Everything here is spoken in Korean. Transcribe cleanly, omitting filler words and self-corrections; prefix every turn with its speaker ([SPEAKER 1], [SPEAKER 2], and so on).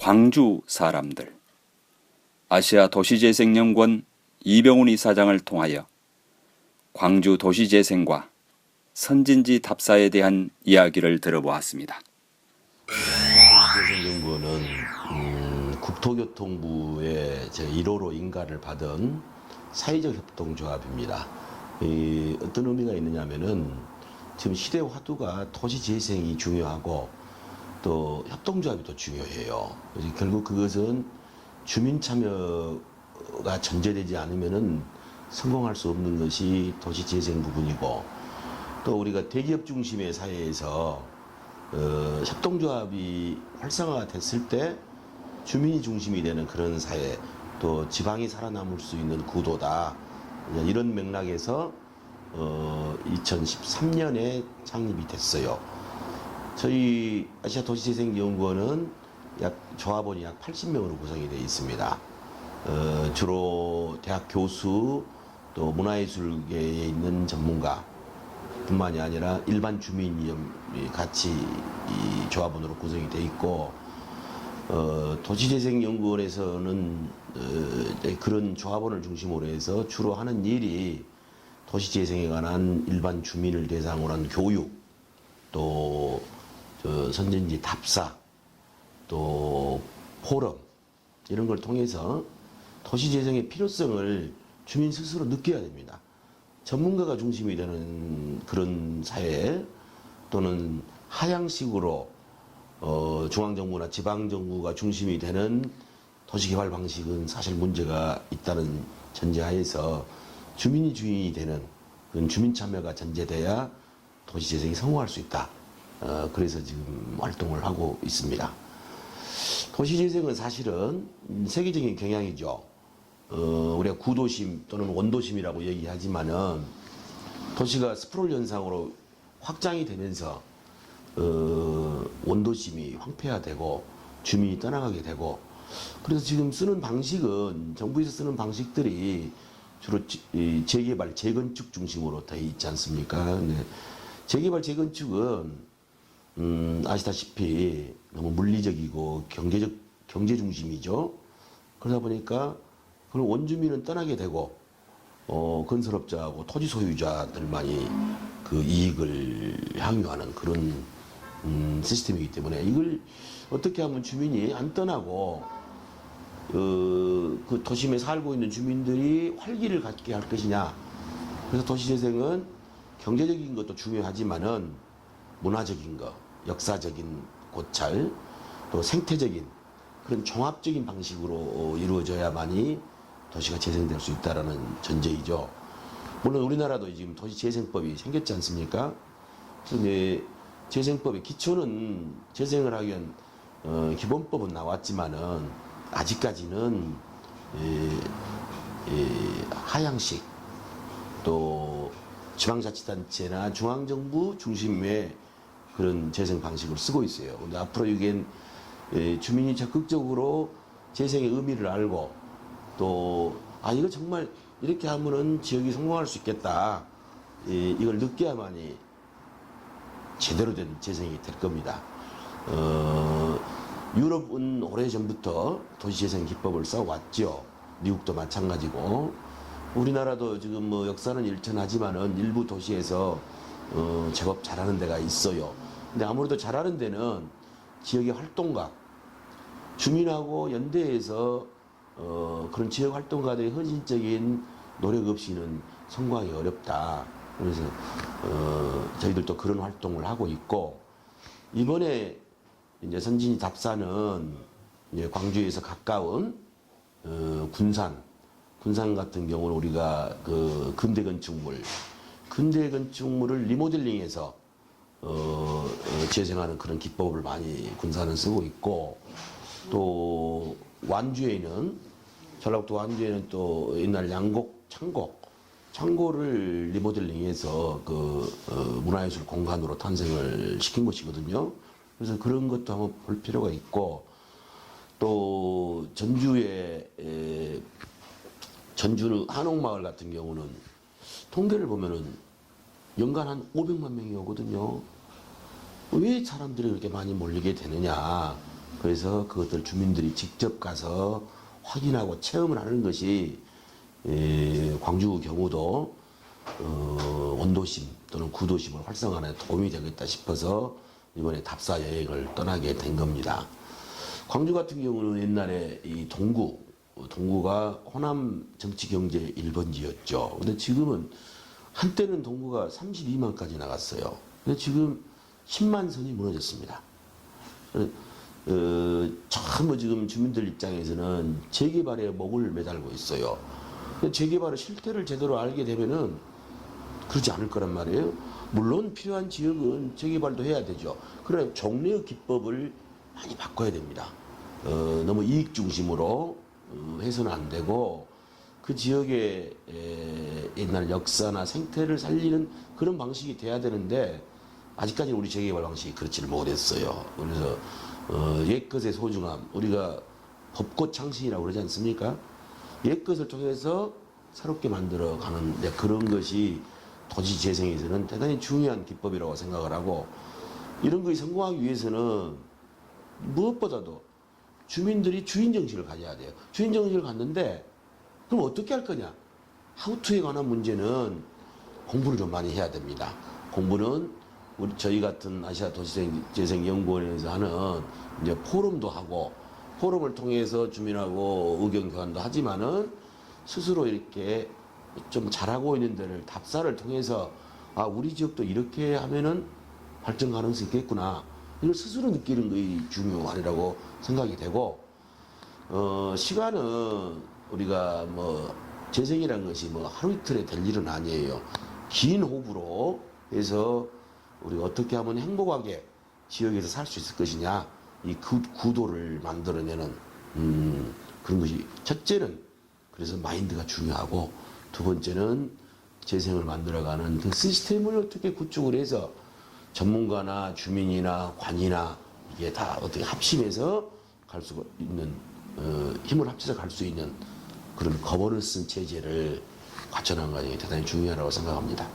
[SPEAKER 1] 광주 사람들. 아시아 도시재생연구원 이병훈 이사장을 통하여 광주 도시재생과 선진지 답사에 대한 이야기를 들어보았습니다.
[SPEAKER 2] 도시재생연구원은 국토교통부의 제1호로 인가를 받은 사회적 협동조합입니다. 어떤 의미가 있느냐면은 지금 시대 화두가 도시재생이 중요하고 또 협동조합이 더 중요해요. 그래서 결국 그것은 주민 참여가 전제되지 않으면은 성공할 수 없는 것이 도시재생 부분이고, 또 우리가 대기업 중심의 사회에서 협동조합이 활성화가 됐을 때 주민이 중심이 되는 그런 사회, 또 지방이 살아남을 수 있는 구도다. 이런 맥락에서 2013년에 창립이 됐어요. 저희 아시아 도시재생연구원은 조합원이 약 80명으로 구성이 되어 있습니다. 주로 대학 교수, 또 문화예술계에 있는 전문가 뿐만이 아니라 일반 주민이 같이 이 조합원으로 구성이 되어 있고, 도시재생연구원에서는 그런 조합원을 중심으로 해서 주로 하는 일이 도시재생에 관한 일반 주민을 대상으로 한 교육, 또 선진지 답사, 또 포럼, 이런 걸 통해서 도시재생의 필요성을 주민 스스로 느껴야 됩니다. 전문가가 중심이 되는 그런 사회, 또는 하향식으로 중앙정부나 지방정부가 중심이 되는 도시개발 방식은 사실 문제가 있다는 전제하에서 주민이 주인이 되는 그런 주민 참여가 전제돼야 도시재생이 성공할 수 있다. 그래서 지금 활동을 하고 있습니다. 도시재생은 사실은 세계적인 경향이죠. 우리가 구도심 또는 원도심이라고 얘기하지만은 도시가 스프롤 현상으로 확장이 되면서 원도심이 황폐화되고 주민이 떠나가게 되고, 그래서 지금 쓰는 방식은, 정부에서 쓰는 방식들이 주로 재개발, 재건축 중심으로 되어 있지 않습니까? 근데 재개발, 재건축은 아시다시피 너무 물리적이고 경제 중심이죠. 그러다 보니까 그걸 원주민은 떠나게 되고 건설업자하고 토지 소유자들만이 그 이익을 향유하는 그런 시스템이기 때문에, 이걸 어떻게 하면 주민이 안 떠나고 그 도심에 살고 있는 주민들이 활기를 갖게 할 것이냐. 그래서 도시재생은 경제적인 것도 중요하지만은 문화적인 것, 역사적인 고찰, 또 생태적인 그런 종합적인 방식으로 이루어져야만이 도시가 재생될 수 있다는 전제이죠. 물론 우리나라도 지금 도시재생법이 생겼지 않습니까? 그런데 재생법의 기초는, 재생을 하기 위한 기본법은 나왔지만은 아직까지는 하향식, 또 지방자치단체나 중앙정부 중심의 그런 재생 방식을 쓰고 있어요. 근데 앞으로 이게 주민이 적극적으로 재생의 의미를 알고, 또 이거 정말 이렇게 하면은 지역이 성공할 수 있겠다, 이걸 느껴야만이 제대로 된 재생이 될 겁니다. 유럽은 오래전부터 도시재생 기법을 써왔죠. 미국도 마찬가지고, 우리나라도 지금 뭐 역사는 일천하지만은 일부 도시에서 제법 잘하는 데가 있어요. 근데 아무래도 잘하는 데는 지역의 활동가, 주민하고 연대해서 그런 지역 활동가들의 헌신적인 노력 없이는 성공하기 어렵다. 그래서 저희들도 그런 활동을 하고 있고, 이번에 이제 선진지 답사는 이제 광주에서 가까운 군산 같은 경우는 우리가 그 근대 건축물을 리모델링해서 재생하는 그런 기법을 많이 군산은 쓰고 있고, 또 완주에는, 전라북도 완주에는 또 옛날 양곡 창고를 리모델링해서 그 문화예술 공간으로 탄생을 시킨 곳이거든요. 그래서 그런 것도 한번 볼 필요가 있고, 또 전주 한옥마을 같은 경우는 통계를 보면은 연간 한 500만 명이 오거든요. 왜 사람들이 그렇게 많이 몰리게 되느냐. 그래서 그것들 주민들이 직접 가서 확인하고 체험을 하는 것이 광주 경우도 원도심 또는 구도심을 활성화하는 데 도움이 되겠다 싶어서 이번에 답사 여행을 떠나게 된 겁니다. 광주 같은 경우는 옛날에 이 동구가 호남 정치 경제 1번지였죠. 근데 지금은 한때는 동구가 32만까지 나갔어요. 근데 지금 10만 선이 무너졌습니다. 전부 지금 주민들 입장에서는 재개발에 목을 매달고 있어요. 재개발의 실태를 제대로 알게 되면은 그러지 않을 거란 말이에요. 물론 필요한 지역은 재개발도 해야 되죠. 그러나 종래의 기법을 많이 바꿔야 됩니다. 너무 이익 중심으로 해서는 안 되고 그 지역의 옛날 역사나 생태를 살리는 그런 방식이 돼야 되는데 아직까지 우리 재개발 방식이 그렇지를 못했어요. 그래서 옛것의 소중함, 우리가 법꽃 창신이라고 그러지 않습니까? 옛것을 통해서 새롭게 만들어가는 그런 것이 도시 재생에서는 대단히 중요한 기법이라고 생각을 하고, 이런 것이 성공하기 위해서는 무엇보다도 주민들이 주인정신을 가져야 돼요. 주인정신을 갖는데 그럼 어떻게 할 거냐? 하우투에 관한 문제는 공부를 좀 많이 해야 됩니다. 공부는 저희 같은 아시아 도시재생연구원에서 하는 이제 포럼도 하고, 포럼을 통해서 주민하고 의견 교환도 하지만은 스스로 이렇게 좀 잘하고 있는 데를 답사를 통해서 우리 지역도 이렇게 하면은 발전 가능성이 있겠구나, 이걸 스스로 느끼는 것이 중요하리라고 생각이 되고, 시간은 우리가 재생이라는 것이 하루 이틀에 될 일은 아니에요. 긴 호흡으로 해서 우리가 어떻게 하면 행복하게 지역에서 살 수 있을 것이냐, 이 구도를 만들어내는 그런 것이, 첫째는 그래서 마인드가 중요하고, 두 번째는 재생을 만들어가는 그 시스템을 어떻게 구축을 해서 전문가나 주민이나 관이나 이게 다 어떻게 합심해서 갈 수가 있는, 힘을 합쳐서 갈 수 있는 그런 거버넌스 체제를 갖춰나가는 과정이 대단히 중요하다고 생각합니다.